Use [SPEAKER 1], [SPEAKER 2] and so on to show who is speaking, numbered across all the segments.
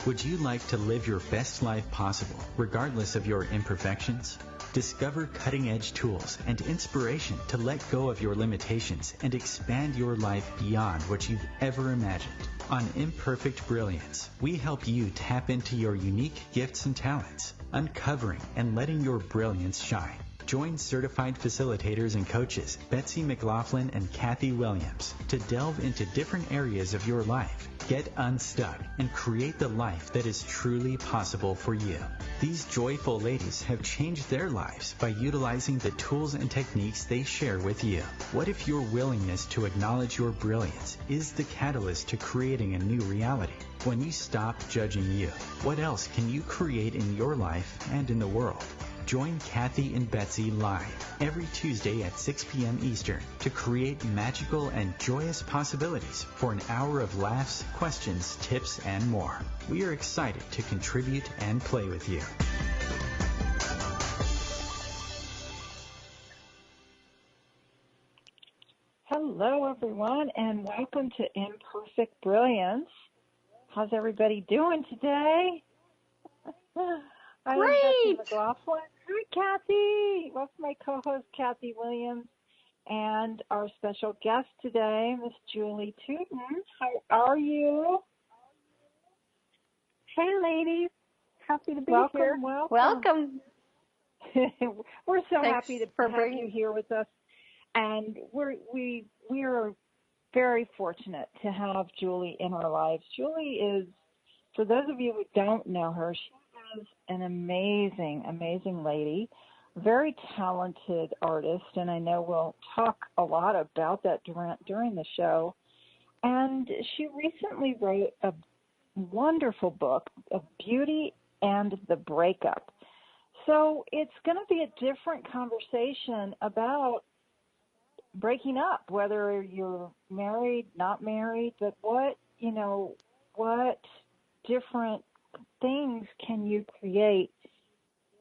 [SPEAKER 1] Would you like to live your best life possible, regardless of your imperfections? Discover cutting-edge tools and inspiration to let go of your limitations and expand your life beyond what you've ever imagined. On Imperfect Brilliance, we help you tap into your unique gifts and talents, uncovering and letting your brilliance shine. Join certified facilitators and coaches Betsy McLaughlin and Kathy Williams to delve into different areas of your life, get unstuck, and create the life that is truly possible for you. These joyful ladies have changed their lives by utilizing the tools and techniques they share with you. What if your willingness to acknowledge your brilliance is the catalyst to creating a new reality? When you stop judging you, what else can you create in your life and in the world? Join Kathy and Betsy live every Tuesday at 6 p.m. Eastern to create magical and joyous possibilities for an hour of laughs, questions, tips, and more. We are excited to contribute and play with you.
[SPEAKER 2] Hello, everyone, and welcome to Imperfect Brilliance. How's everybody doing today? I'm Betsy McLaughlin. Hi, Kathy. Welcome my co-host, Kathy Williams, and our special guest today, Miss Julie Tuton. How are you?
[SPEAKER 3] Hey, ladies. Happy to be here.
[SPEAKER 2] Welcome. We're so
[SPEAKER 3] Thanks
[SPEAKER 2] happy to have you here with us, and we are very fortunate to have Julie in our lives. Julie is, for those of you who don't know her, she is an amazing lady, very talented artist, and I know we'll talk a lot about that during the show. And she recently wrote a wonderful book of Beauty and the Breakup. So it's going to be a different conversation about breaking up, whether you're married, not married, but what different things can you create,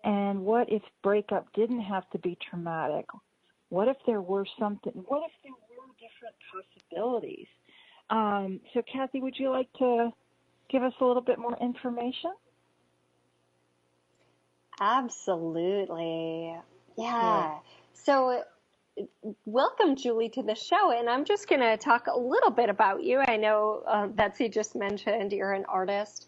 [SPEAKER 2] and what if breakup didn't have to be traumatic? What if there were different possibilities? So Kathy, would you like to give us a little bit more information?
[SPEAKER 3] Absolutely. Yeah. So welcome, Julie, to the show. And I'm just going to talk a little bit about you. I know Betsy just mentioned you're an artist.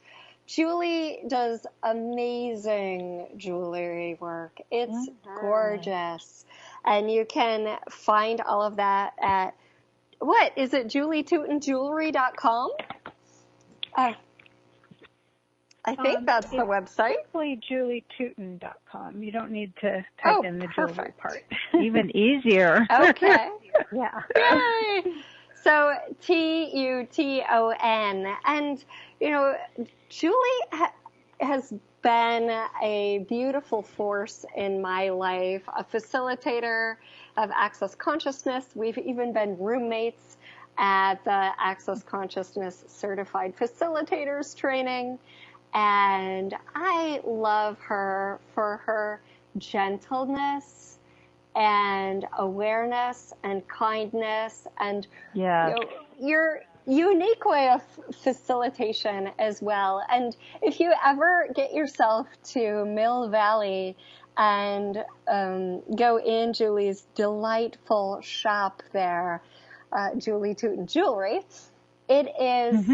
[SPEAKER 3] Julie does amazing jewelry work. It's gorgeous. And you can find all of that at, what, is it JulieTutonJewelry.com? I think that's the website.
[SPEAKER 4] Simply JulieTuton.com. You don't need to type in the jewelry part.
[SPEAKER 2] Even easier.
[SPEAKER 3] Okay.
[SPEAKER 4] Yeah.
[SPEAKER 3] Yay! So Tuton. And, Julie has been a beautiful force in my life, a facilitator of Access Consciousness. We've even been roommates at the Access Consciousness Certified Facilitators Training. And I love her for her gentleness and awareness and kindness and your unique way of facilitation as well. And if you ever get yourself to Mill Valley and go in Julie's delightful shop there, Julie Tuton Jewelry, it is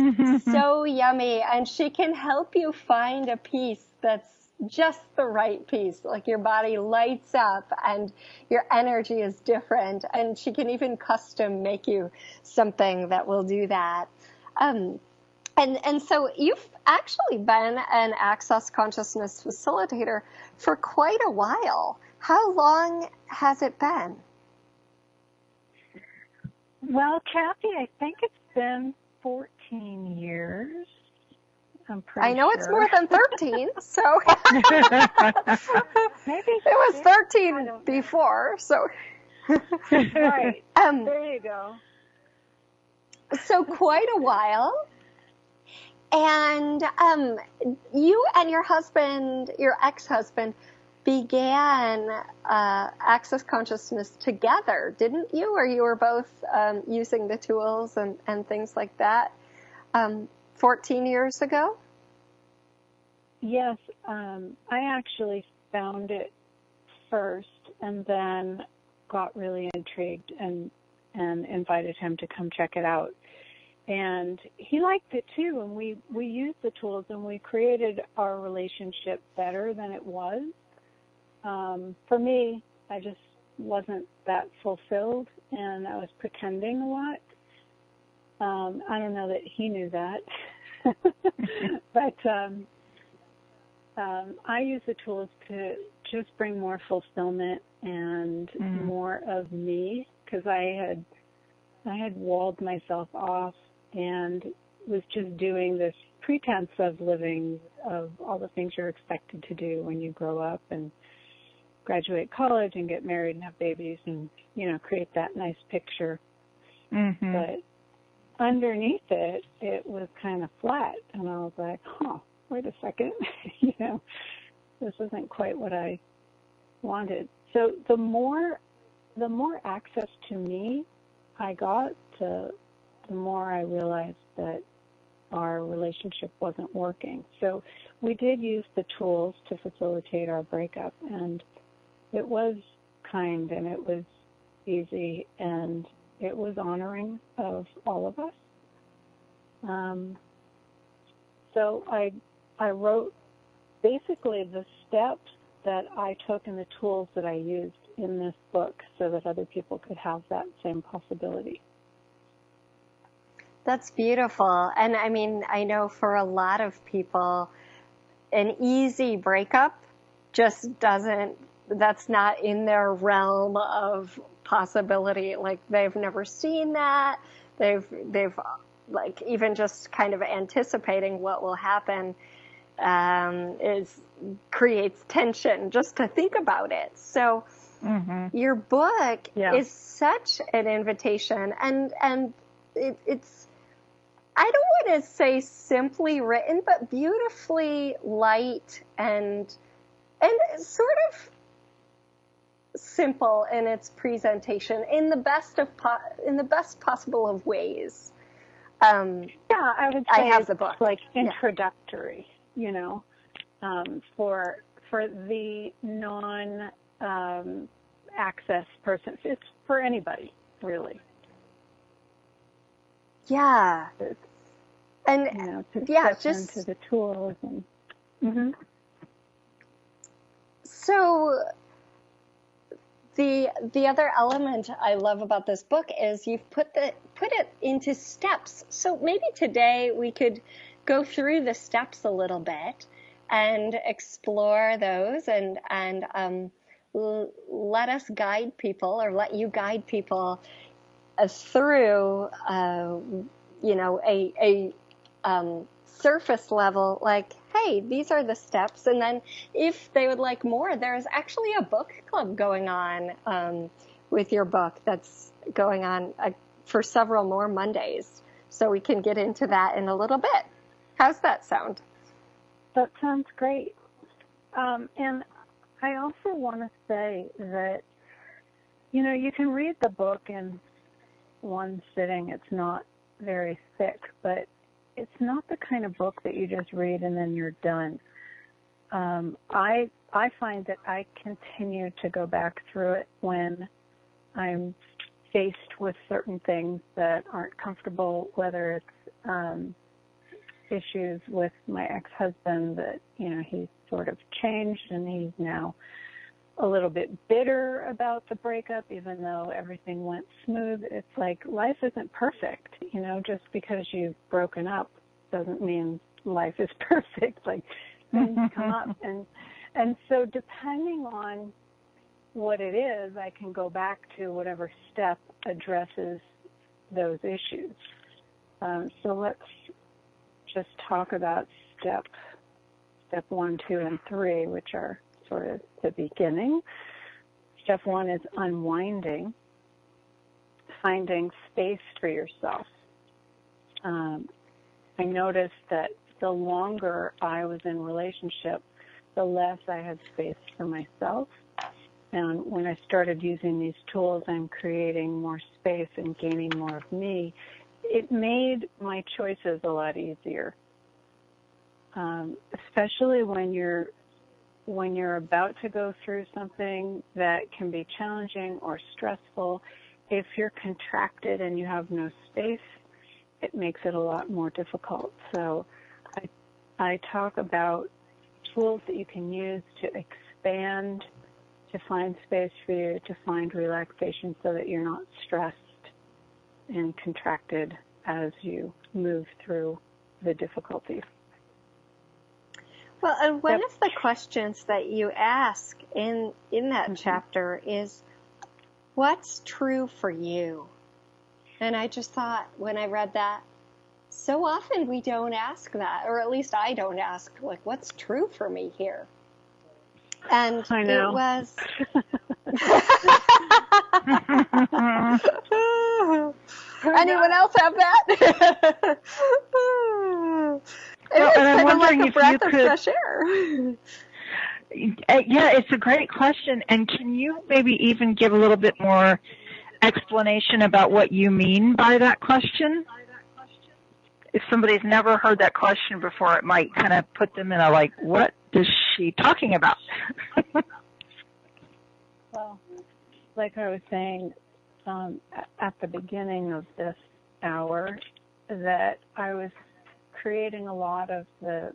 [SPEAKER 3] so yummy, and she can help you find a piece that's just the right piece. Like your body lights up and your energy is different, and she can even custom make you something that will do that. And so you've actually been an Access Consciousness facilitator for quite a while. How long has it been?
[SPEAKER 4] Well, Kathy, I think it's been 14 years.
[SPEAKER 3] I know it's more than 13, so
[SPEAKER 4] maybe
[SPEAKER 3] it was 13 before, so
[SPEAKER 4] right. There you go.
[SPEAKER 3] So quite a while. And you and your husband, your ex-husband, began Access Consciousness together, didn't you? Or you were both using the tools and things like that 14 years ago?
[SPEAKER 4] Yes, I actually found it first and then got really intrigued and invited him to come check it out. And he liked it too, and we used the tools and we created our relationship better than it was. For me, I just wasn't that fulfilled, and I was pretending a lot. I don't know that he knew that, but I use the tools to just bring more fulfillment and more of me, because I had walled myself off and was just doing this pretense of living, of all the things you're expected to do when you grow up and graduate college and get married and have babies and, create that nice picture. Mm-hmm. But underneath it, it was kind of flat. And I was like, wait a second, this isn't quite what I wanted. So the more access to me I got, the more I realized that our relationship wasn't working. So we did use the tools to facilitate our breakup, and it was kind and it was easy and it was honoring of all of us. So I wrote basically the steps that I took and the tools that I used in this book so that other people could have that same possibility.
[SPEAKER 3] That's beautiful. And I mean, I know for a lot of people, an easy breakup just that's not in their realm of possibility. Like, they've never seen that. They've like, even just kind of anticipating what will happen creates tension just to think about it. So your book is such an invitation, and it's, I don't want to say simply written, but beautifully light and sort of simple in its presentation in the best possible of ways.
[SPEAKER 4] I would say
[SPEAKER 3] I have the book.
[SPEAKER 4] Like introductory, for the non access person. It's for anybody, really.
[SPEAKER 3] Yeah. And
[SPEAKER 4] to step into the tools and
[SPEAKER 3] So the other element I love about this book is you've put it into steps. So maybe today we could go through the steps a little bit and explore those and let us guide people, or let you guide people through a surface level, like, hey, these are the steps. And then if they would like more, there's actually a book club going on with your book that's going on for several more Mondays. So we can get into that in a little bit. How's that sound?
[SPEAKER 4] That sounds great. And I also want to say that, you can read the book in one sitting. It's not very thick, but it's not the kind of book that you just read and then you're done. I find that I continue to go back through it when I'm faced with certain things that aren't comfortable, whether it's issues with my ex-husband that, he's sort of changed and he's now a little bit bitter about the breakup, even though everything went smooth. It's like, life isn't perfect, just because you've broken up doesn't mean life is perfect. Like, things come up. And so depending on what it is, I can go back to whatever step addresses those issues. So let's just talk about step 1, 2, and 3, which are sort of the beginning. Step 1 is unwinding, finding space for yourself. I noticed that the longer I was in relationship, the less I had space for myself. And when I started using these tools and creating more space and gaining more of me, it made my choices a lot easier. especially when you're about to go through something that can be challenging or stressful. If you're contracted and you have no space, it makes it a lot more difficult. So I talk about tools that you can use to expand, to find space for you, to find relaxation so that you're not stressed and contracted as you move through the difficulties.
[SPEAKER 3] Well, and one of the questions that you ask in that chapter is, what's true for you? And I just thought, when I read that, so often we don't ask that, or at least I don't ask, like, what's true for me here? And
[SPEAKER 4] I know.
[SPEAKER 3] it was... Anyone else have that? It was
[SPEAKER 5] and I'm
[SPEAKER 3] kind of
[SPEAKER 5] wondering
[SPEAKER 3] like a
[SPEAKER 5] if
[SPEAKER 3] breath
[SPEAKER 5] you
[SPEAKER 3] of
[SPEAKER 5] could,
[SPEAKER 3] fresh air.
[SPEAKER 5] Yeah, it's a great question. And can you maybe even give a little bit more explanation about what you mean by that question? If somebody's never heard that question before, it might kind of put them in a, like, what is she talking about?
[SPEAKER 4] Well, like I was saying at the beginning of this hour, that I was creating a lot of the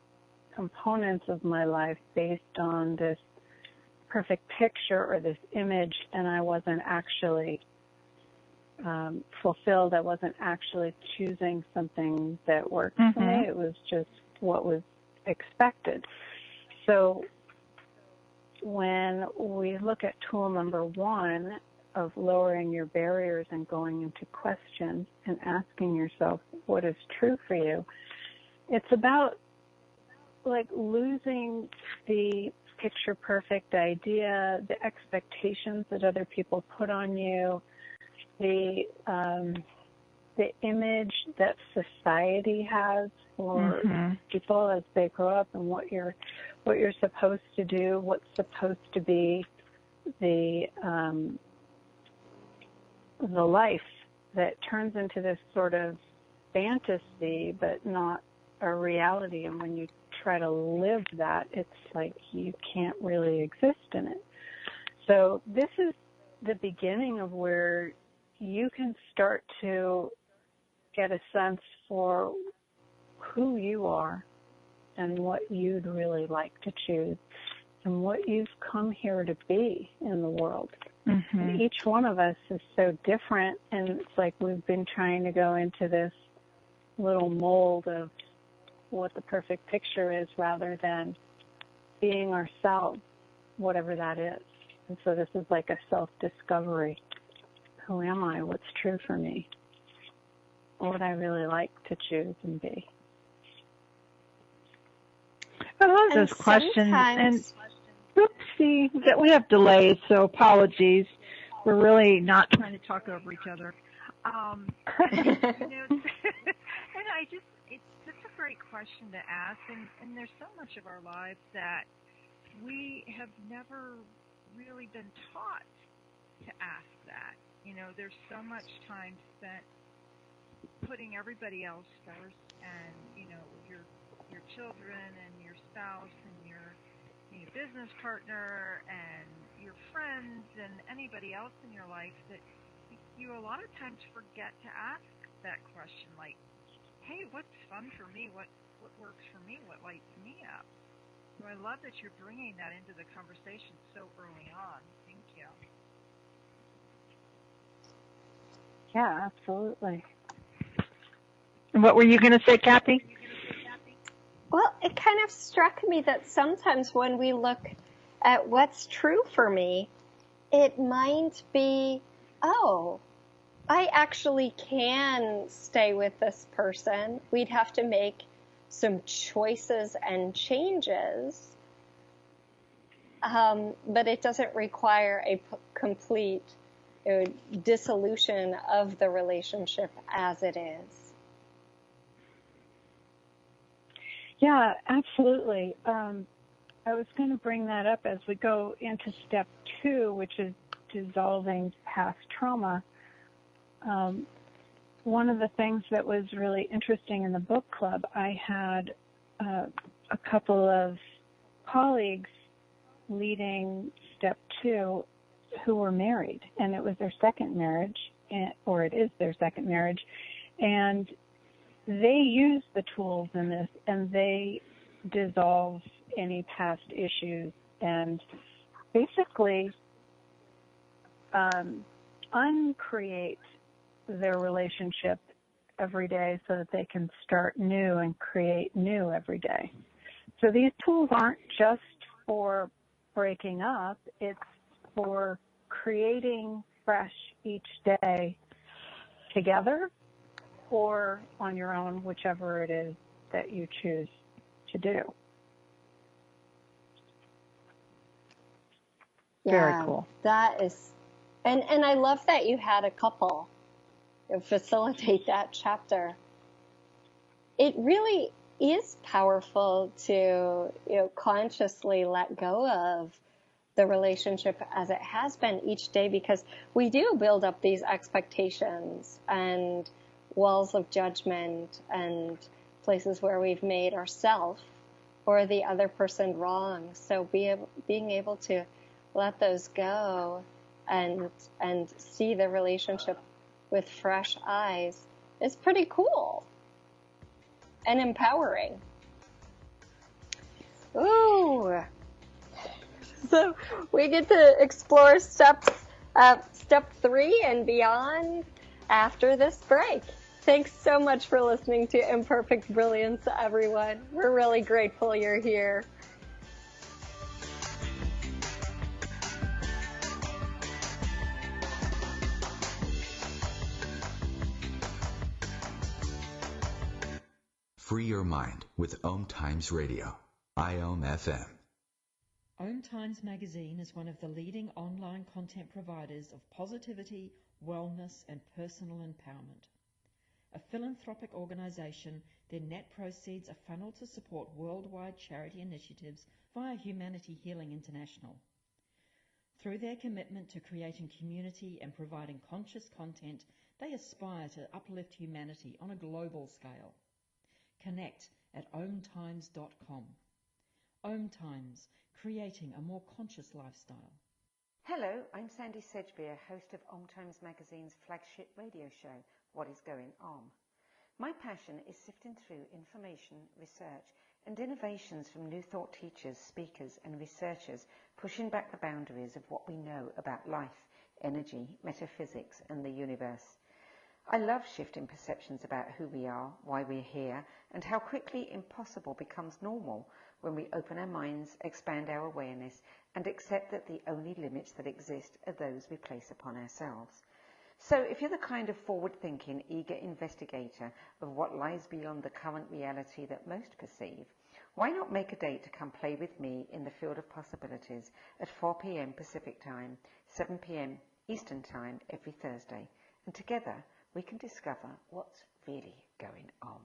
[SPEAKER 4] components of my life based on this perfect picture or this image, and I wasn't actually fulfilled. I wasn't actually choosing something that worked for me. It was just what was expected. So when we look at tool number 1 of lowering your barriers and going into questions and asking yourself what is true for you, it's about like losing the picture perfect idea, the expectations that other people put on you, the image that society has for people as they grow up, and what you're supposed to do, what's supposed to be the life that turns into this sort of fantasy, but not a reality. And when you try to live that, it's like you can't really exist in it. So this is the beginning of where you can start to get a sense for who you are and what you'd really like to choose and what you've come here to be in the world. And each one of us is so different, and it's like we've been trying to go into this little mold of what the perfect picture is rather than being ourselves, whatever that is. And so this is like a self-discovery. Who am I? What's true for me? What would I really like to choose and be?
[SPEAKER 5] I love this question. And oopsie, that we have delays, so apologies. We're really not trying to talk over each other. And it's such a great question to ask, and there's so much of our lives that we have never really been taught to ask that. You know, there's so much time spent putting everybody else first, and, you know, your children and your spouse and your business partner and your friends and anybody else in your life, that you a lot of times forget to ask that question, like, hey, what's fun for me? What works for me? What lights me up? So I love that you're bringing that into the conversation so early on. Thank you.
[SPEAKER 4] Yeah, absolutely.
[SPEAKER 5] And what were you going to say, Kathy?
[SPEAKER 3] Well, it kind of struck me that sometimes when we look at what's true for me, it might be, oh, I actually can stay with this person. We'd have to make some choices and changes, but it doesn't require a complete dissolution of the relationship as it is.
[SPEAKER 4] Yeah, absolutely. I was going to bring that up as we go into step 2, which is dissolving past trauma. One of the things that was really interesting in the book club, I had a couple of colleagues leading step 2 who were married, and it was their second marriage, or it is their second marriage, and they use the tools in this, and they dissolve any past issues and basically uncreate their relationship every day so that they can start new and create new every day. So these tools aren't just for breaking up, it's for creating fresh each day together or on your own, whichever it is that you choose to do.
[SPEAKER 3] Yeah,
[SPEAKER 4] very cool.
[SPEAKER 3] That is, and I love that you had a couple facilitate that chapter. It really is powerful to, consciously let go of the relationship as it has been each day, because we do build up these expectations and walls of judgment and places where we've made ourselves or the other person wrong. So being able to let those go and see the relationship with fresh eyes is pretty cool and empowering. Ooh. So we get to explore step 3 and beyond after this break. Thanks so much for listening to Imperfect Brilliance, everyone. We're really grateful you're here.
[SPEAKER 6] Free your mind with OMTimes Radio, IOM FM.
[SPEAKER 7] OMTimes magazine is one of the leading online content providers of positivity, wellness, and personal empowerment. A philanthropic organization, their net proceeds are funneled to support worldwide charity initiatives via Humanity Healing International. Through their commitment to creating community and providing conscious content, they aspire to uplift humanity on a global scale. Connect at omtimes.com. OMTimes, creating a more conscious lifestyle.
[SPEAKER 8] Hello, I'm Sandy Sedgbeer, host of OMTimes Magazine's flagship radio show, What is Going On? My passion is sifting through information, research, and innovations from new thought teachers, speakers, and researchers, pushing back the boundaries of what we know about life, energy, metaphysics, and the universe. I love shifting perceptions about who we are, why we're here, and how quickly impossible becomes normal when we open our minds, expand our awareness, and accept that the only limits that exist are those we place upon ourselves. So if you're the kind of forward-thinking, eager investigator of what lies beyond the current reality that most perceive, why not make a date to come play with me in the field of possibilities at 4 p.m. Pacific Time, 7 p.m. Eastern Time every Thursday, and together we can discover what's really going on.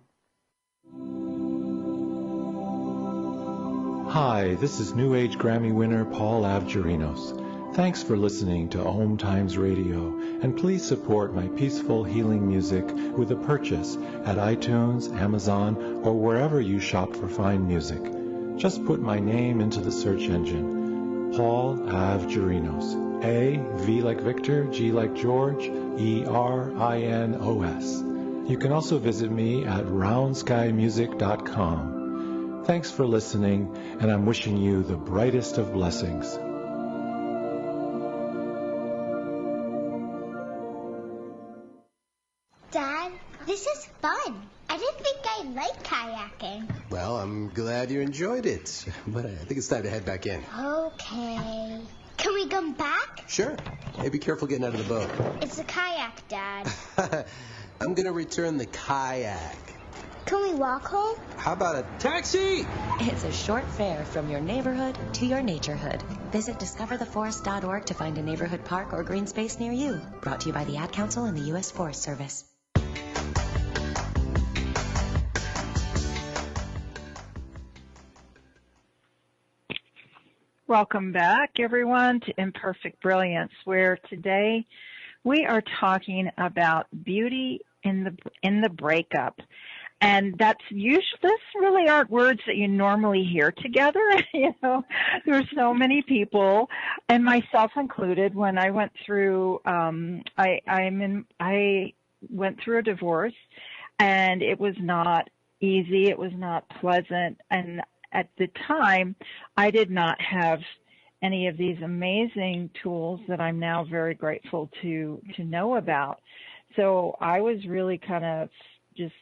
[SPEAKER 9] Hi, this is New Age Grammy winner Paul Avgerinos. Thanks for listening to OMTimes Radio, and please support my peaceful healing music with a purchase at iTunes, Amazon, or wherever you shop for fine music. Just put my name into the search engine, Paul Avgerinos. A, V like Victor, G like George, E-R-I-N-O-S. You can also visit me at roundskymusic.com. Thanks for listening, and I'm wishing you the brightest of blessings.
[SPEAKER 10] Dad, this is fun. I didn't think I liked kayaking.
[SPEAKER 11] Well, I'm glad you enjoyed it, but I think it's time to head back in.
[SPEAKER 10] Okay. Can we come back?
[SPEAKER 11] Sure. Hey, be careful getting out of the boat.
[SPEAKER 10] It's a kayak, Dad.
[SPEAKER 11] I'm going to return the kayak.
[SPEAKER 10] Can we walk home?
[SPEAKER 11] How about a taxi?
[SPEAKER 12] It's a short fare from your neighborhood to your naturehood. Visit discovertheforest.org to find a neighborhood park or green space near you. Brought to you by the Ad Council and the U.S. Forest Service.
[SPEAKER 2] Welcome back, everyone, to Imperfect Brilliance, where today we are talking about beauty in the breakup. And this really aren't words that you normally hear together. There's so many people, and myself included, when I went through, I went through a divorce, and it was not easy. It was not pleasant. And at the time, I did not have any of these amazing tools that I'm now very grateful to know about. So I was really kind of just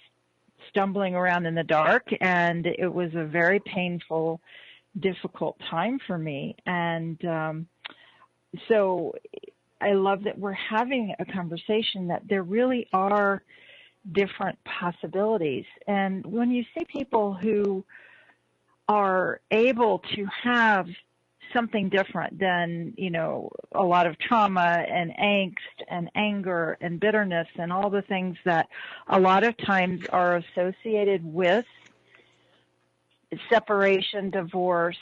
[SPEAKER 2] stumbling around in the dark, and it was a very painful, difficult time for me. And so I love that we're having a conversation that there really are different possibilities. And when you see people who are able to have something different than, a lot of trauma and angst and anger and bitterness and all the things that a lot of times are associated with separation, divorce,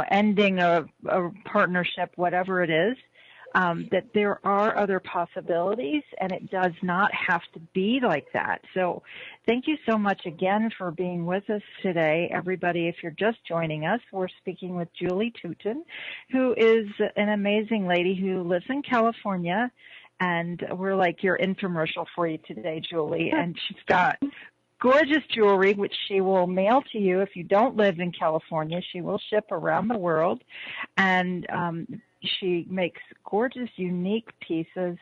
[SPEAKER 2] ending a partnership, whatever it is, that there are other possibilities, and it does not have to be like that. So thank you so much again for being with us today, everybody. If you're just joining us, we're speaking with Julie Tuton, who is an amazing lady who lives in California, and we're like your infomercial for you today, Julie. And she's got gorgeous jewelry, which she will mail to you. If you don't live in California, she will ship around the world. And she makes gorgeous, unique pieces.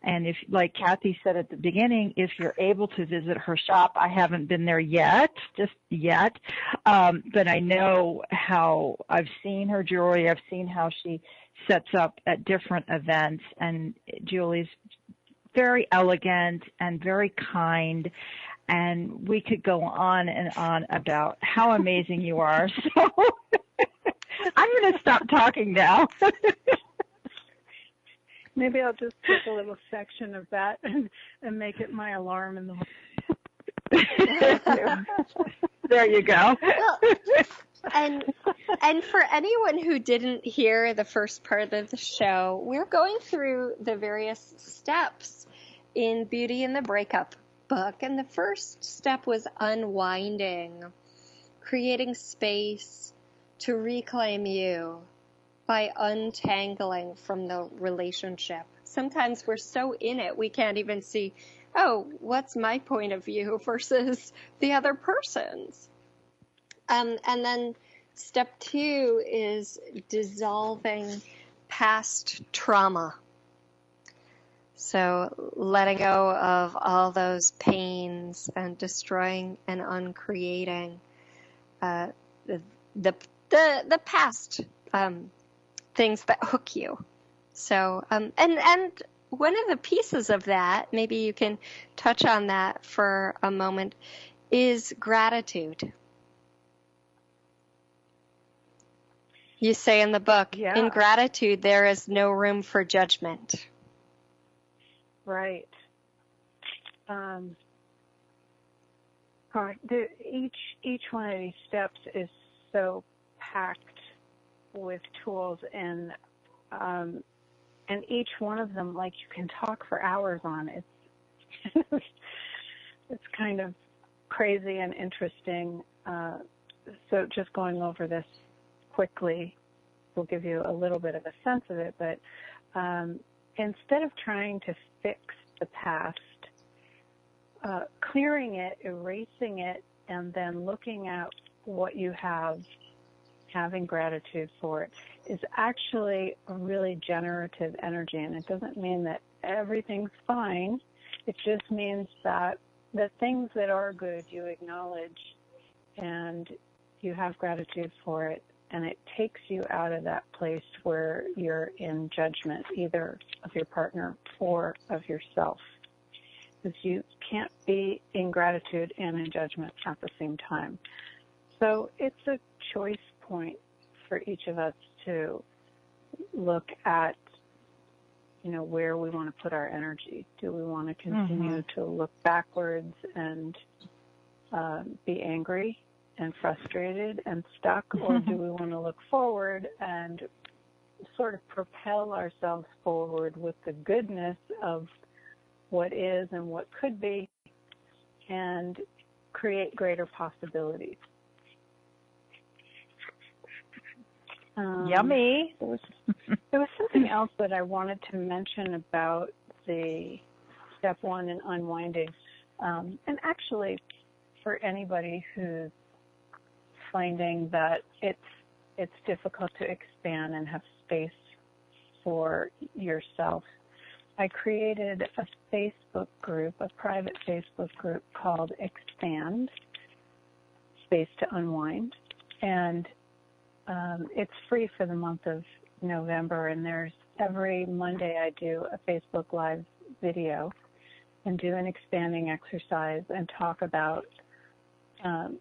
[SPEAKER 2] And if, like Kathy said at the beginning, if you're able to visit her shop, I haven't been there yet, but I know how I've seen her jewelry. I've seen how she sets up at different events. And Julie's very elegant and very kind. And we could go on and on about how amazing you are. So I'm going to stop talking now.
[SPEAKER 4] Maybe I'll just take a little section of that and make it my alarm in the morning.
[SPEAKER 2] There you go.
[SPEAKER 3] Well, and for anyone who didn't hear the first part of the show, we're going through the various steps in Beauty and the Breakup book. And the first step was unwinding, creating space to reclaim you by untangling from the relationship. Sometimes we're so in it, we can't even see, what's my point of view versus the other person's. And then step 2 is dissolving past trauma. So letting go of all those pains and destroying and uncreating the past things that hook you. So and one of the pieces of that, maybe you can touch on that for a moment, is gratitude. You say in the book, in gratitude there is no room for judgment.
[SPEAKER 4] Right. Each one of these steps is so packed with tools, and each one of them, like, you can talk for hours on. It's kind of crazy and interesting. So just going over this quickly will give you a little bit of a sense of it, but instead of trying to fix the past, clearing it, erasing it, and then looking at what you have, having gratitude for it, is actually a really generative energy. And it doesn't mean that everything's fine. It just means that the things that are good you acknowledge and you have gratitude for it. And it takes you out of that place where you're in judgment, either of your partner or of yourself. Because you can't be in gratitude and in judgment at the same time. So it's a choice point for each of us to look at, where we want to put our energy. Do we want to continue to look backwards and be angry and frustrated and stuck, or do we want to look forward and sort of propel ourselves forward with the goodness of what is and what could be, and create greater possibilities.
[SPEAKER 2] Yummy.
[SPEAKER 4] There was something else that I wanted to mention about the step 1 in unwinding. And actually, for anybody who's finding that it's difficult to expand and have space for yourself, I created a Facebook group, a private Facebook group called Expand, Space to Unwind. And it's free for the month of November, and there's every Monday I do a Facebook Live video and do an expanding exercise and talk about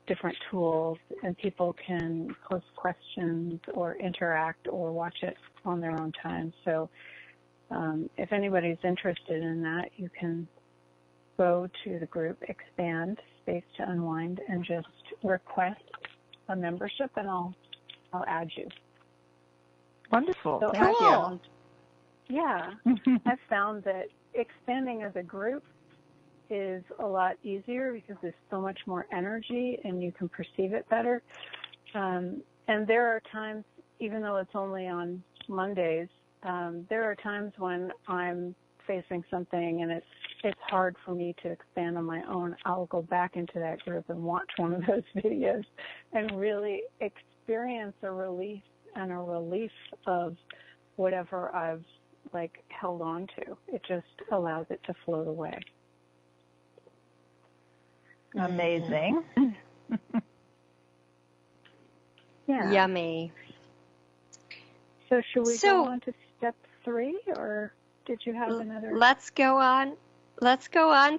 [SPEAKER 4] different tools, and people can post questions or interact or watch it on their own time. So if anybody's interested in that, you can go to the group Expand Space to Unwind and just request a membership, and I'll add you.
[SPEAKER 2] Wonderful.
[SPEAKER 4] So
[SPEAKER 2] Thank you.
[SPEAKER 4] I've found that expanding as a group is a lot easier because there's so much more energy and you can perceive it better. And there are times, even though it's only on Mondays, there are times when I'm facing something and it's hard for me to expand on my own. I'll go back into that group and watch one of those videos and really experience a relief and a relief of whatever I've held on to. It just allows it to float away.
[SPEAKER 2] Amazing.
[SPEAKER 4] Yeah.
[SPEAKER 3] Yummy.
[SPEAKER 4] So should we go on to step 3, or did you have another?
[SPEAKER 3] Let's go on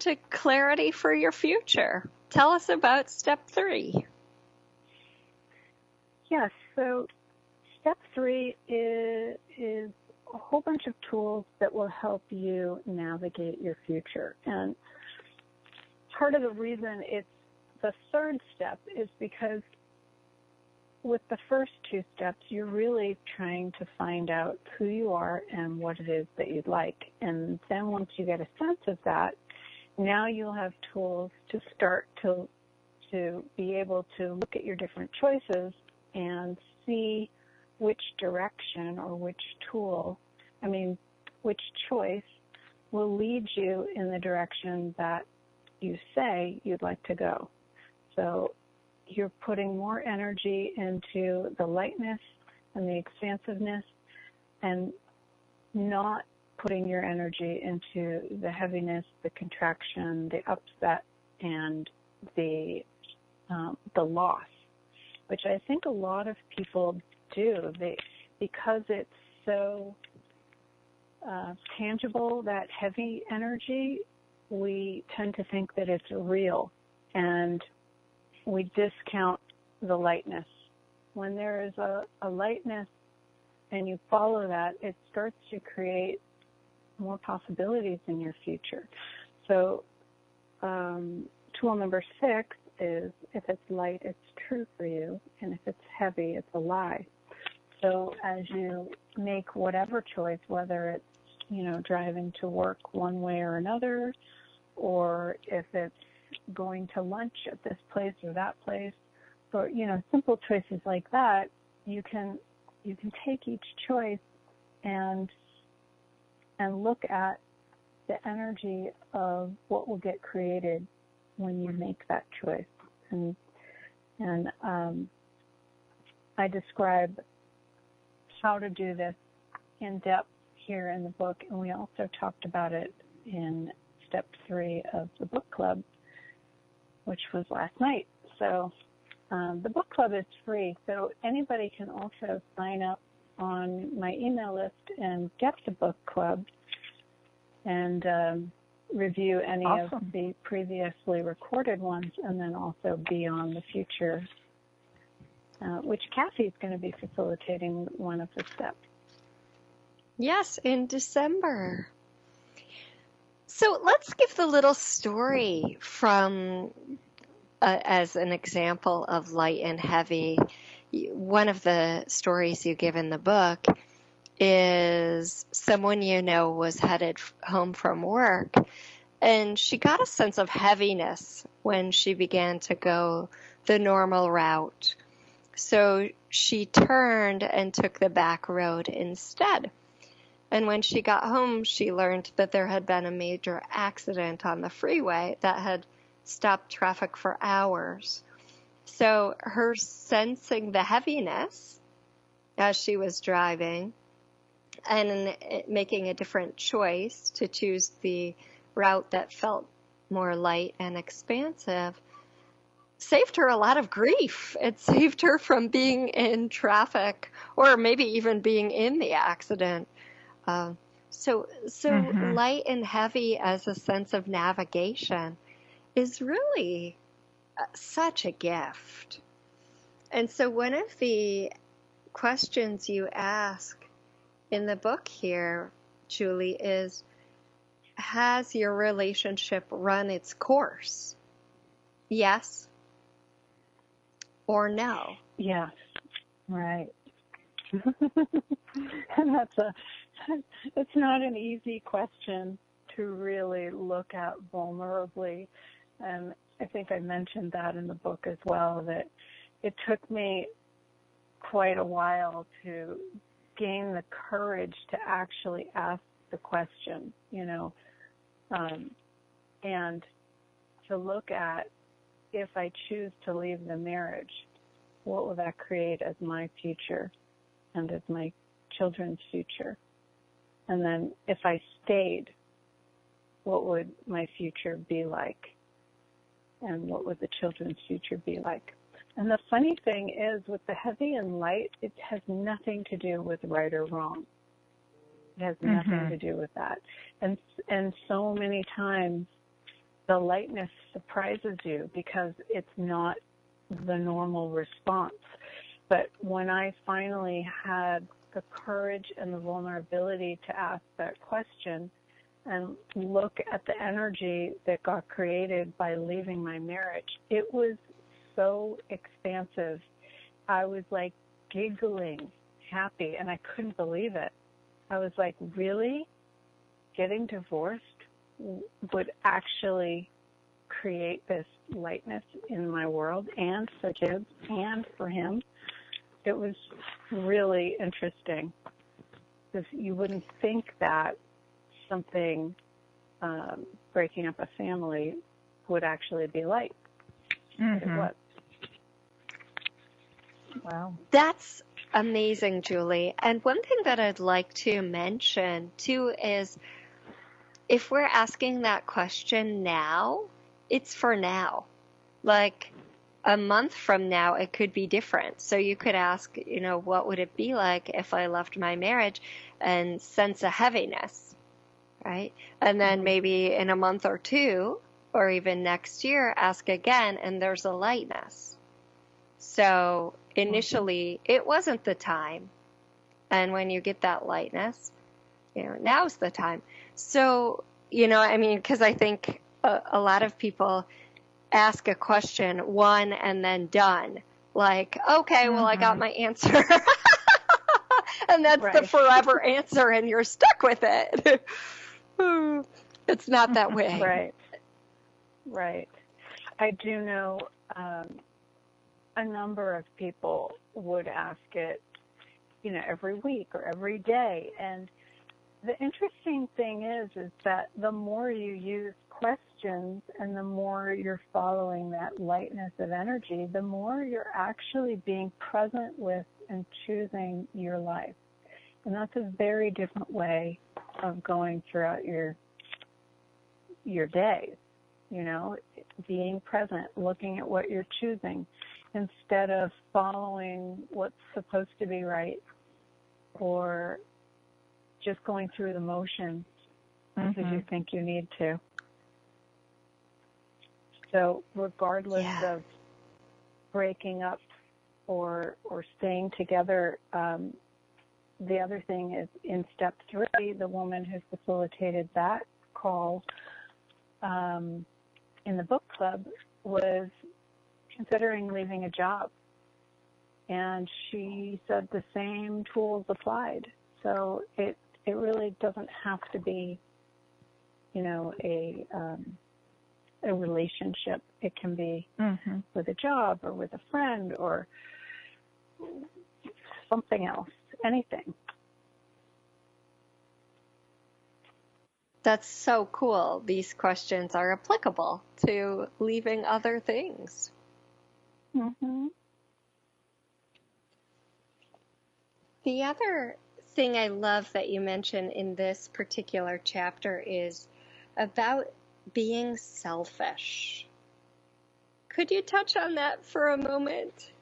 [SPEAKER 3] to clarity for your future. Tell us about step 3.
[SPEAKER 4] Yes, so step 3 is a whole bunch of tools that will help you navigate your future. And part of the reason it's the third step is because with the first 2 steps, you're really trying to find out who you are and what it is that you'd like. And then once you get a sense of that, now you'll have tools to start to be able to look at your different choices and see which direction or which choice will lead you in the direction that you say you'd like to go. So you're putting more energy into the lightness and the expansiveness and not putting your energy into the heaviness, the contraction, the upset, and the loss, which I think a lot of people do. Because it's so tangible, that heavy energy, we tend to think that it's real, and we discount the lightness. When there is a lightness and you follow that, it starts to create more possibilities in your future. So tool number 6 is, if it's light, it's true for you, and if it's heavy, it's a lie. So as you make whatever choice, whether it's, driving to work one way or another, or if it's going to lunch at this place or that place, or, simple choices like that, you can take each choice and look at the energy of what will get created when you make that choice. And I describe how to do this in depth here in the book, and we also talked about it in step 3 of the book club, which was last night. So the book club is free, so anybody can also sign up on my email list and get the book club and review any of the previously recorded ones, and then also be on the future, which Kathy's going to be facilitating one of the steps.
[SPEAKER 3] Yes, in December. So let's give the little story from, as an example of light and heavy. One of the stories you give in the book is someone was headed home from work, and she got a sense of heaviness when she began to go the normal route. So she turned and took the back road instead. And when she got home, she learned that there had been a major accident on the freeway that had stopped traffic for hours. So her sensing the heaviness as she was driving and making a different choice to choose the route that felt more light and expansive saved her a lot of grief. It saved her from being in traffic or maybe even being in the accident. So light and heavy as a sense of navigation is really such a gift. And so one of the questions you ask in the book here, Julie, is, has your relationship run its course? Yes or no?
[SPEAKER 4] Yes, right. And it's not an easy question to really look at vulnerably. And I think I mentioned that in the book as well, that it took me quite a while to gain the courage to actually ask the question, and to look at, if I choose to leave the marriage, what will that create as my future and as my children's future? And then if I stayed, what would my future be like? And what would the children's future be like? And the funny thing is, with the heavy and light, it has nothing to do with right or wrong. It has nothing to do with that. And so many times the lightness surprises you because it's not the normal response. But when I finally had the courage and the vulnerability to ask that question and look at the energy that got created by leaving my marriage, it was so expansive. I was like giggling, happy, and I couldn't believe it. I was like, really? Getting divorced would actually create this lightness in my world and for kids and for him? It was really interesting, because you wouldn't think that something breaking up a family would actually be light. But it was. Wow.
[SPEAKER 3] That's amazing, Julie. And one thing that I'd like to mention, too, is if we're asking that question now, it's for now. Like a month from now, it could be different. So you could ask, what would it be like if I left my marriage, and sense a heaviness, right? And then maybe in a month or two, or even next year, ask again, and there's a lightness. So initially, it wasn't the time. And when you get that lightness, now's the time. So, because I think a lot of people ask a question, one, and then done. Like, okay, well, I got my answer. And that's the forever answer, and you're stuck with it. It's not that way.
[SPEAKER 4] Right. I do know a number of people would ask it, every week or every day. And the interesting thing is that the more you use questions and the more you're following that lightness of energy, the more you're actually being present with and choosing your life. And that's a very different way of going throughout your days, being present, looking at what you're choosing instead of following what's supposed to be right or just going through the motions because you think you need to. So regardless of breaking up or staying together, the other thing is in step 3, the woman who facilitated that call in the book club was considering leaving a job. And she said the same tools applied. So it really doesn't have to be, a a relationship. It can be with a job or with a friend or something else, anything.
[SPEAKER 3] That's so cool. These questions are applicable to leaving other things.
[SPEAKER 4] Mm-hmm.
[SPEAKER 3] The other thing I love that you mention in this particular chapter is about being selfish. Could you touch on that for a moment?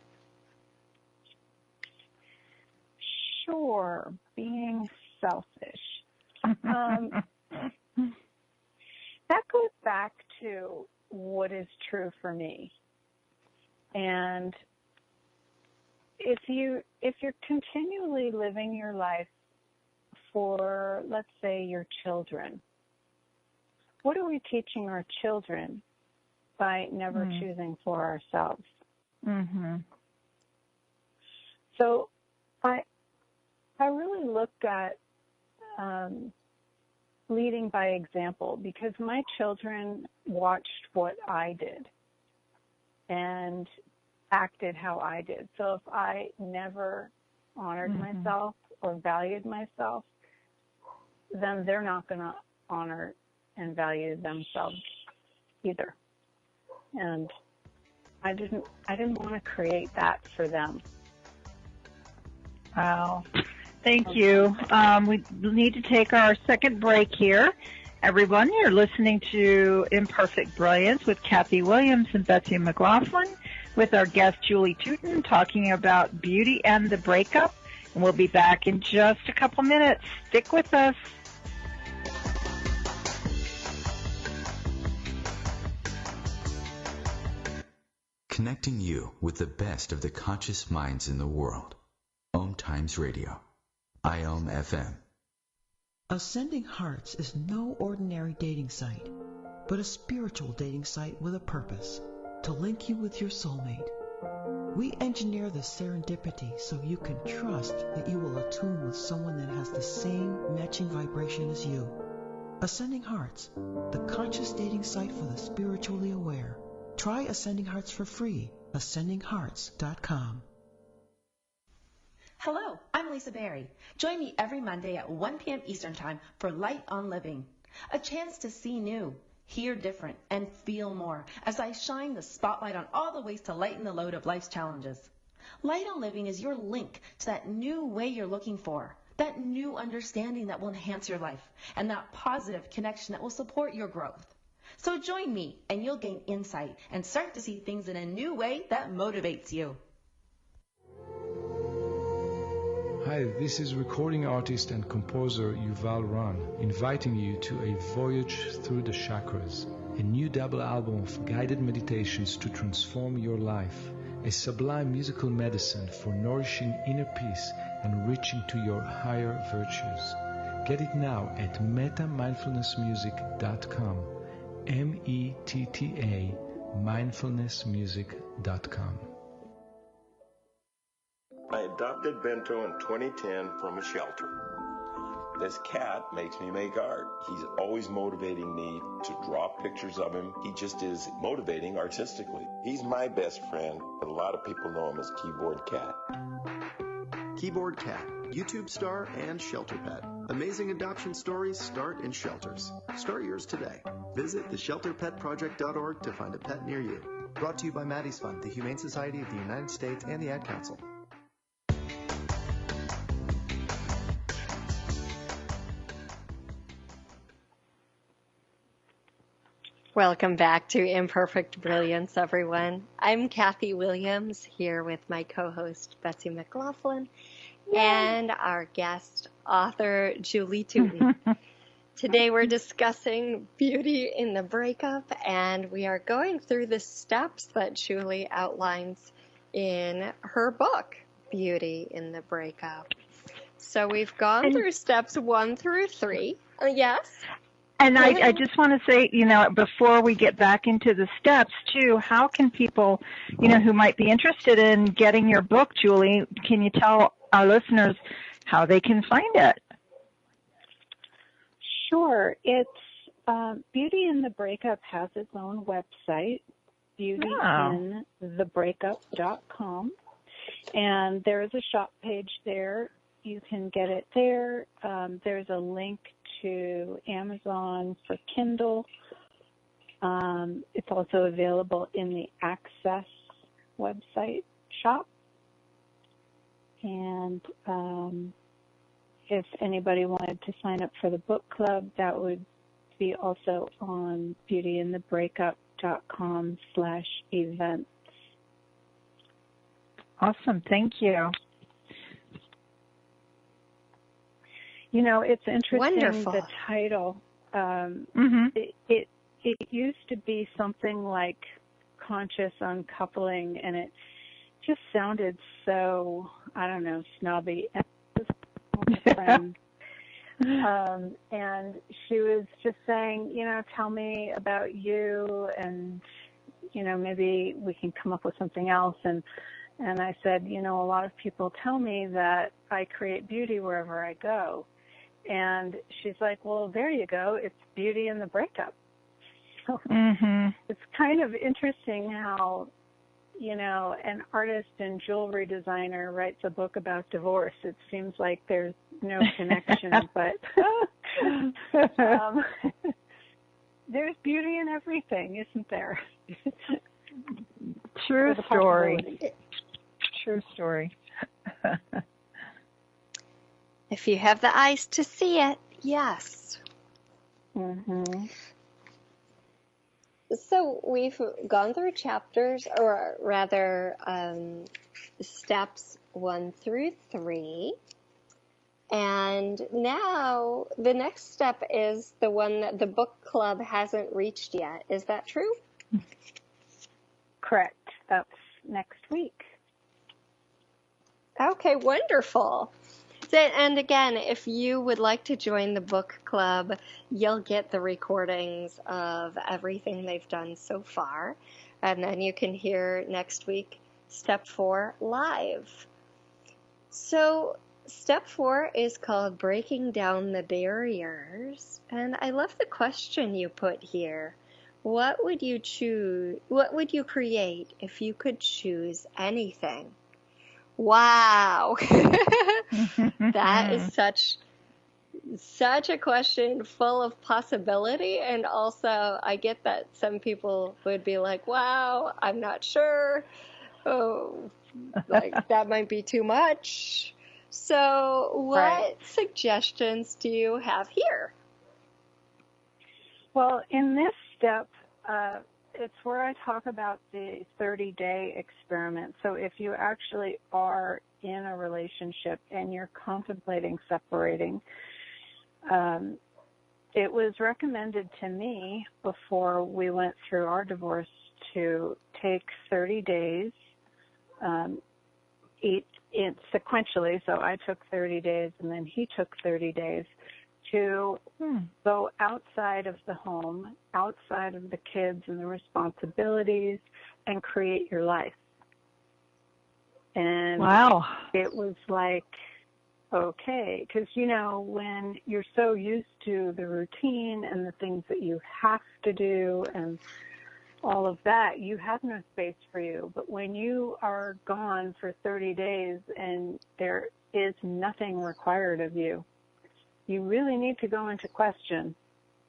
[SPEAKER 4] Sure, being selfish. That goes back to what is true for me. And if you're continually living your life for, let's say, your children, what are we teaching our children by never choosing for ourselves?
[SPEAKER 2] Mm-hmm.
[SPEAKER 4] So I really looked at leading by example, because my children watched what I did and acted how I did. So if I never honored myself or valued myself, then they're not going to honor and value themselves either. And I didn't want to create that for them.
[SPEAKER 2] Wow. Thank you. We need to take our second break here. Everyone, you're listening to Imperfect Brilliance with Kathy Williams and Betsy McLaughlin with our guest Julie Tuton talking about beauty and the breakup. And we'll be back in just a couple minutes. Stick with us.
[SPEAKER 6] Connecting you with the best of the conscious minds in the world. OMTimes Radio. IOM FM.
[SPEAKER 13] Ascending Hearts is no ordinary dating site, but a spiritual dating site with a purpose, to link you with your soulmate. We engineer the serendipity so you can trust that you will attune with someone that has the same matching vibration as you. Ascending Hearts, the conscious dating site for the spiritually aware. Try Ascending Hearts for free. AscendingHearts.com.
[SPEAKER 12] Hello, I'm Lisa Berry. Join me every Monday at 1 p.m. Eastern Time for Light on Living. A chance to see new, hear different, and feel more as I shine the spotlight on all the ways to lighten the load of life's challenges. Light on Living is your link to that new way you're looking for, that new understanding that will enhance your life, and that positive connection that will support your growth. So join me and you'll gain insight and start to see things in a new way that motivates you.
[SPEAKER 14] Hi, this is recording artist and composer Yuval Ran, inviting you to a voyage through the chakras, a new double album of guided meditations to transform your life, a sublime musical medicine for nourishing inner peace and reaching to your higher virtues. Get it now at metamindfulnessmusic.com, METTA, mindfulnessmusic.com.
[SPEAKER 15] I adopted Bento in 2010 from a shelter. This cat makes me make art. He's always motivating me to draw pictures of him. He just is motivating artistically. He's my best friend, but a lot of people know him as Keyboard Cat.
[SPEAKER 16] Keyboard Cat, YouTube star and shelter pet. Amazing adoption stories start in shelters. Start yours today. Visit theshelterpetproject.org to find a pet near you. Brought to you by Maddie's Fund, the Humane Society of the United States, and the Ad Council.
[SPEAKER 3] Welcome back to Imperfect Brilliance, everyone. I'm Kathy Williams here with my co-host Betsy McLaughlin and our guest author Julie Tuton. Today we're discussing beauty in the breakup, and we are going through the steps that Julie outlines in her book, Beauty in the Breakup. So we've gone through steps 1 through 3. Yes?
[SPEAKER 2] And I just want to say, before we get back into the steps, too, how can people, who might be interested in getting your book, Julie, can you tell our listeners how they can find it?
[SPEAKER 4] Sure. It's Beauty in the Breakup has its own website, beautyinthebreakup.com, and there is a shop page there. You can get it there. There's a link to Amazon for Kindle. It's also available in the Access website shop. And if anybody wanted to sign up for the book club, that would be also on beautyinthebreakup.com/events.
[SPEAKER 2] Awesome. Thank you.
[SPEAKER 4] You know, it's interesting,
[SPEAKER 3] Wonderful.
[SPEAKER 4] the title. It used to be something like Conscious Uncoupling, and it just sounded so, I don't know, snobby. And she was just saying, you know, tell me about you, and, you know, maybe we can come up with something else. And I said, you know, a lot of people tell me that I create beauty wherever I go. And she's like, well, there you go. It's Beauty in the Breakup. So it's kind of interesting how, you know, an artist and jewelry designer writes a book about divorce. It seems like there's no connection, but there's beauty in everything, isn't there?
[SPEAKER 2] True story. True story.
[SPEAKER 3] If you have the eyes to see it, yes. So we've gone through chapters, or rather steps 1 through 3. And now the next step is the one that the book club hasn't reached yet. Is that true?
[SPEAKER 4] Correct. That's next week.
[SPEAKER 3] Okay, wonderful. And again, if you would like to join the book club, you'll get the recordings of everything they've done so far. And then you can hear next week Step 4 live. So Step 4 is called Breaking Down the Barriers. And I love the question you put here. What would you choose? What would you create if you could choose anything? Wow. That is such a question full of possibility, and also I get that some people would be like, wow, I'm not sure. Oh, like that might be too much. So what suggestions do you have here?
[SPEAKER 4] Well, in this step, it's where I talk about the 30-day experiment. So if you actually are in a relationship and you're contemplating separating, it was recommended to me before we went through our divorce to take 30 days, sequentially. So I took 30 days and then he took 30 days to go outside of the home, outside of the kids and the responsibilities, and create your life. And it was like, okay, because, you know, when you're so used to the routine and the things that you have to do and all of that, you have no space for you. But when you are gone for 30 days and there is nothing required of you, you really need to go into question,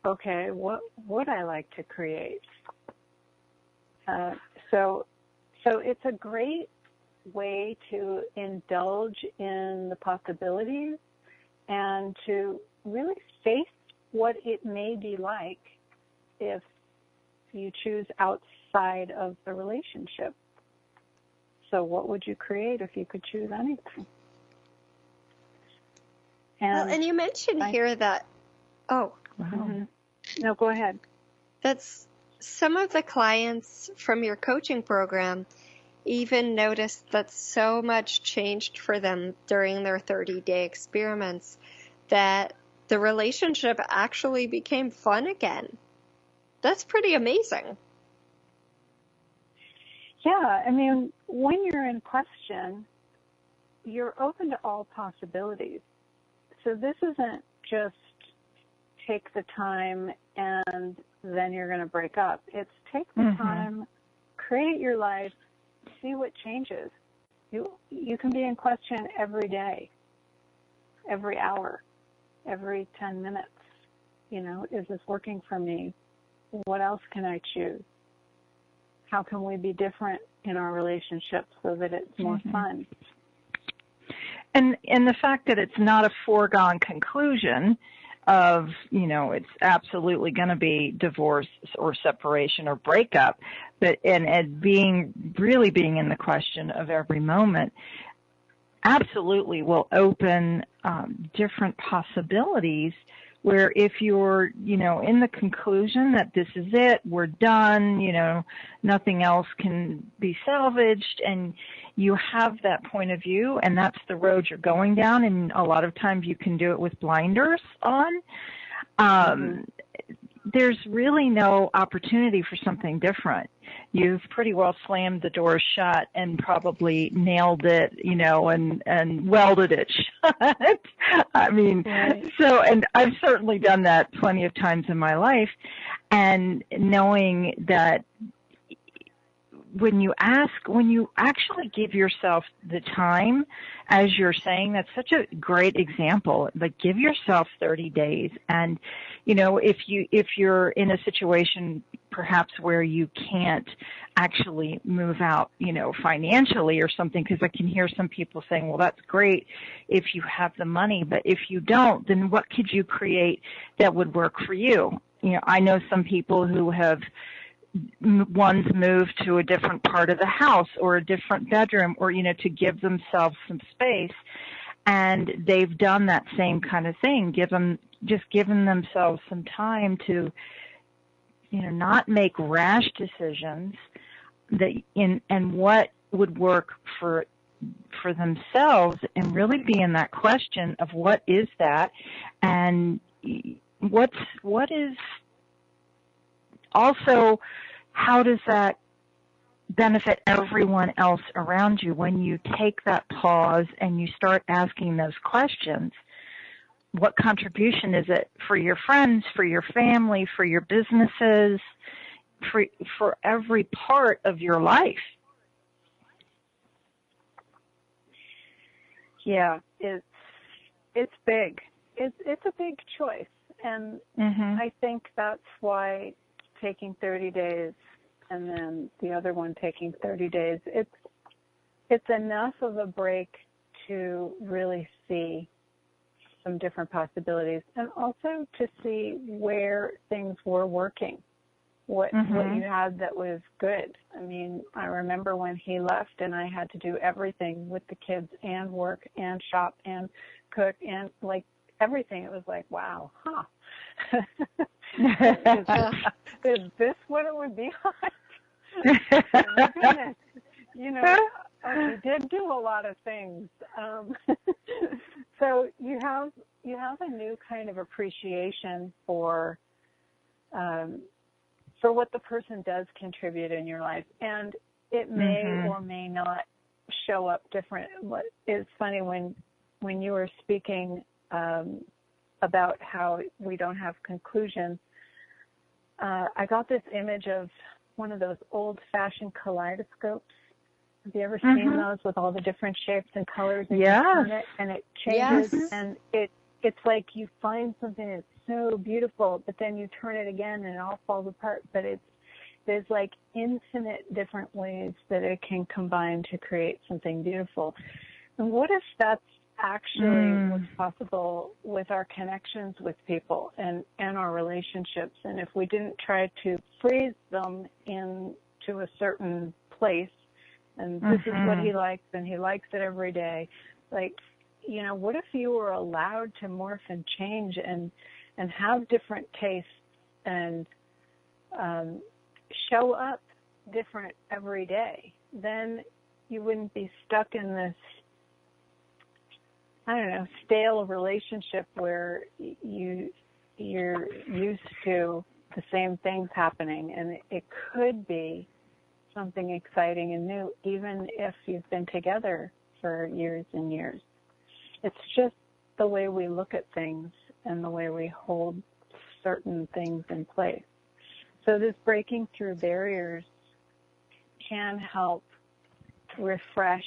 [SPEAKER 4] okay, what would I like to create? So it's a great way to indulge in the possibilities and to really face what it may be like if you choose outside of the relationship. So what would you create if you could choose anything?
[SPEAKER 3] And you mentioned here that,
[SPEAKER 4] No, go ahead.
[SPEAKER 3] That's some of the clients from your coaching program even noticed that so much changed for them during their 30-day experiments that the relationship actually became fun again. That's pretty amazing.
[SPEAKER 4] Yeah, I mean, when you're in question, you're open to all possibilities. So this isn't just take the time and then you're going to break up. It's take the time, create your life, see what changes. You can be in question every day, every hour, every 10 minutes. You know, is this working for me? What else can I choose? How can we be different in our relationship so that it's more fun?
[SPEAKER 2] And the fact that it's not a foregone conclusion of, you know, it's absolutely going to be divorce or separation or breakup, but and being in the question of every moment absolutely will open different possibilities where if you're, you know, in the conclusion that this is it, we're done, you know, nothing else can be salvaged, and you have that point of view, and that's the road you're going down, and a lot of times you can do it with blinders on, there's really no opportunity for something different. You've pretty well slammed the door shut and probably nailed it, you know, and welded it shut. I mean, so, and I've certainly done that plenty of times in my life, and knowing that when you actually give yourself the time, as you're saying, that's such a great example. Like, give yourself 30 days. And, you know, if you're in a situation perhaps where you can't actually move out, you know, financially or something, because I can hear some people saying, well, that's great if you have the money, but if you don't, then what could you create that would work for you? You know, I know some people who have one's moved to a different part of the house or a different bedroom, or, you know, to give themselves some space. And they've done that same kind of thing, given themselves some time to, you know, not make rash decisions and what would work for themselves, and really be in that question of what is that, and what is also, how does that benefit everyone else around you when you take that pause and you start asking those questions? What contribution is it for your friends, for your family, for your businesses, for every part of your life?
[SPEAKER 4] Yeah, it's big. It's a big choice, and I think that's why taking 30 days and then the other one taking 30 days, it's enough of a break to really see some different possibilities, and also to see where things were working, what you had that was good. I mean, I remember when he left and I had to do everything with the kids and work and shop and cook and like everything. It was like, wow, is this what it would be like? Oh my goodness. You know, you did do a lot of things. So you have a new kind of appreciation for what the person does contribute in your life, and it may or may not show up different. What is funny, when you were speaking about how we don't have conclusions, I got this image of one of those old-fashioned kaleidoscopes. Have you ever seen those with all the different shapes and colors? And you turn it and it changes, and it's like you find something that's so beautiful, but then you turn it again and it all falls apart. But there's like infinite different ways that it can combine to create something beautiful. And what if that's actually what's possible with our connections with people and our relationships? And if we didn't try to freeze them into a certain place, and this is what he likes, and he likes it every day, like, you know, what if you were allowed to morph and change and have different tastes and show up different every day? Then you wouldn't be stuck in this, I don't know, stale relationship where you're used to the same things happening, and it could be something exciting and new, even if you've been together for years and years. It's just the way we look at things and the way we hold certain things in place. So this breaking through barriers can help refresh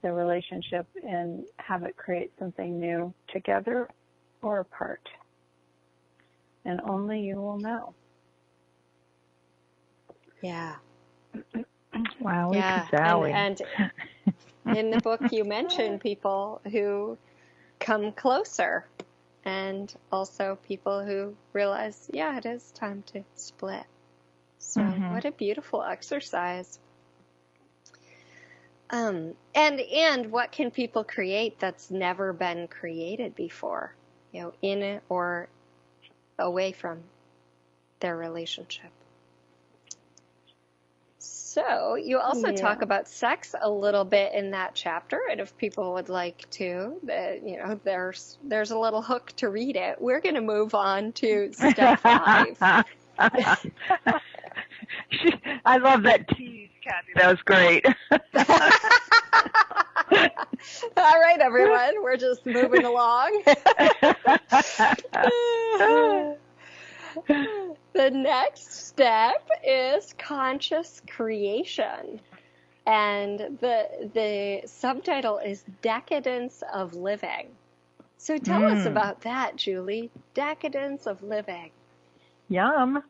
[SPEAKER 4] the relationship and have it create something new together or apart. And only you will know.
[SPEAKER 3] Yeah.
[SPEAKER 2] Wow,
[SPEAKER 3] yeah.
[SPEAKER 2] Zowie.
[SPEAKER 3] And in the book you mention people who come closer and also people who realize, yeah, it is time to split. So what a beautiful exercise. And what can people create that's never been created before, in it or away from their relationship? So you also talk about sex a little bit in that chapter, and if people would like to, there's a little hook to read it. We're going to move on to step 5.
[SPEAKER 2] I love that tease, Kathy. That was great.
[SPEAKER 3] All right, everyone, we're just moving along. The next step is conscious creation. And the subtitle is Decadence of Living. So tell us about that, Julie. Decadence of living.
[SPEAKER 2] Yum.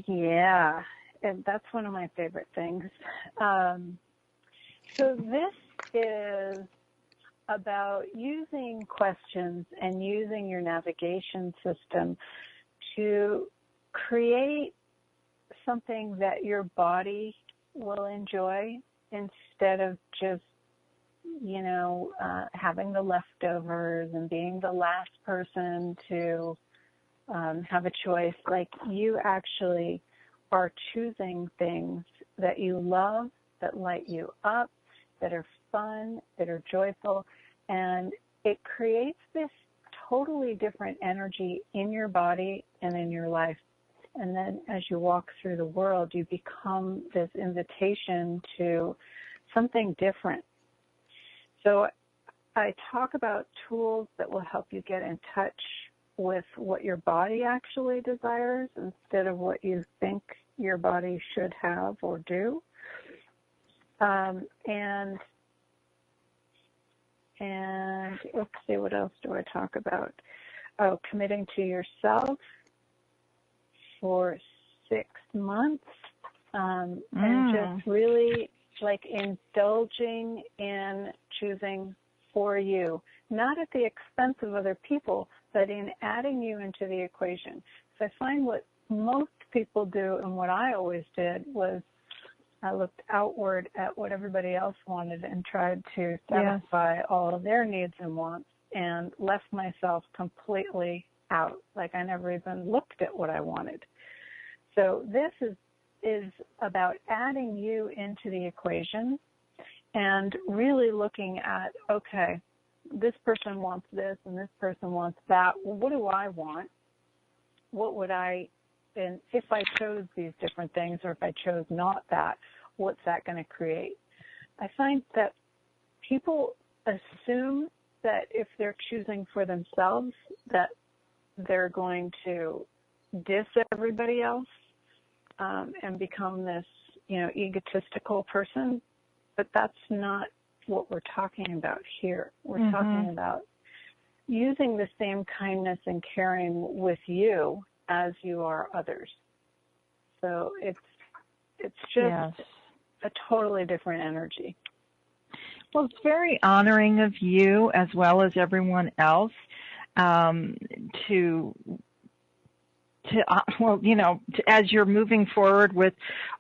[SPEAKER 4] Yeah, and that's one of my favorite things. So this is about using questions and using your navigation system to create something that your body will enjoy instead of just, having the leftovers and being the last person to have a choice. Like, you actually are choosing things that you love, that light you up, that are fun, that are joyful, and it creates this totally different energy in your body and in your life. And then as you walk through the world, you become this invitation to something different. So I talk about tools that will help you get in touch with what your body actually desires instead of what you think your body should have or do. And let's see, what else do I talk about? Oh, committing to yourself for 6 months, and just really like indulging in choosing for you, not at the expense of other people, but in adding you into the equation. So I find what most people do, and what I always did, was I looked outward at what everybody else wanted and tried to satisfy all of their needs and wants, and left myself completely out. Like, I never even looked at what I wanted. So this is about adding you into the equation and really looking at, okay, this person wants this and this person wants that. Well, what do I want? What would I, and if I chose these different things, or if I chose not that, what's that going to create? I find that people assume that if they're choosing for themselves, that they're going to diss everybody else and become this, egotistical person. But that's not what we're talking about here. We're talking about using the same kindness and caring with you as you are others. So it's just a totally different energy.
[SPEAKER 2] Well, it's very honoring of you as well as everyone else as you're moving forward with,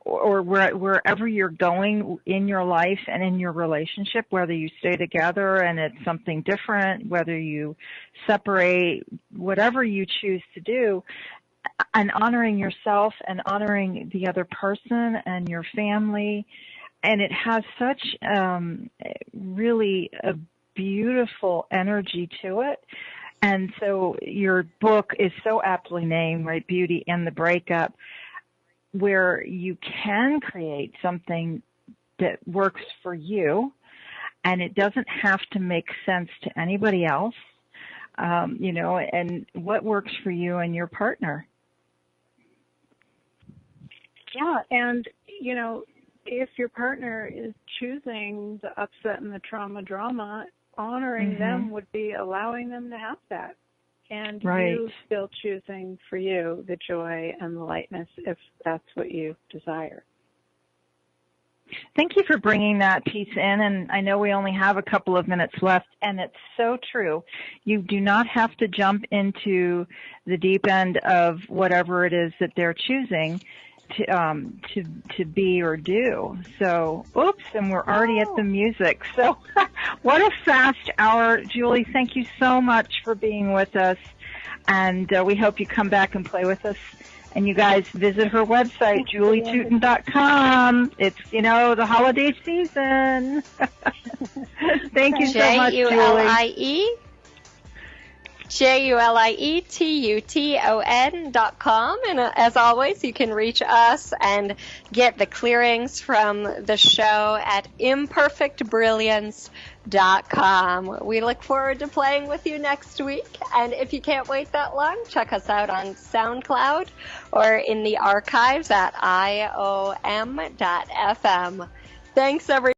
[SPEAKER 2] or wherever you're going in your life and in your relationship, whether you stay together and it's something different, whether you separate, whatever you choose to do, and honoring yourself and honoring the other person and your family. And it has such really a beautiful energy to it. And so your book is so aptly named, right, Beauty and the Breakup, where you can create something that works for you, and it doesn't have to make sense to anybody else. and what works for you and your partner.
[SPEAKER 4] Yeah, and, if your partner is choosing the upset and the drama, honoring them would be allowing them to have that. And you still choosing for you the joy and the lightness if that's what you desire.
[SPEAKER 2] Thank you for bringing that piece in, and I know we only have a couple of minutes left, and it's so true. You do not have to jump into the deep end of whatever it is that they're choosing to be or do. So, and we're already at the music. So, what a fast hour. Julie, thank you so much for being with us, and we hope you come back and play with us. And you guys visit her website, julietuton.com. It's, the holiday season. Thank you so much, Julie. JulieTuton.com. And as always, you can reach us and get the clearings from the show at imperfectbrilliance.com. We look forward to playing with you next week. And if you can't wait that long, check us out on SoundCloud or in the archives at iom.fm. Thanks, everyone.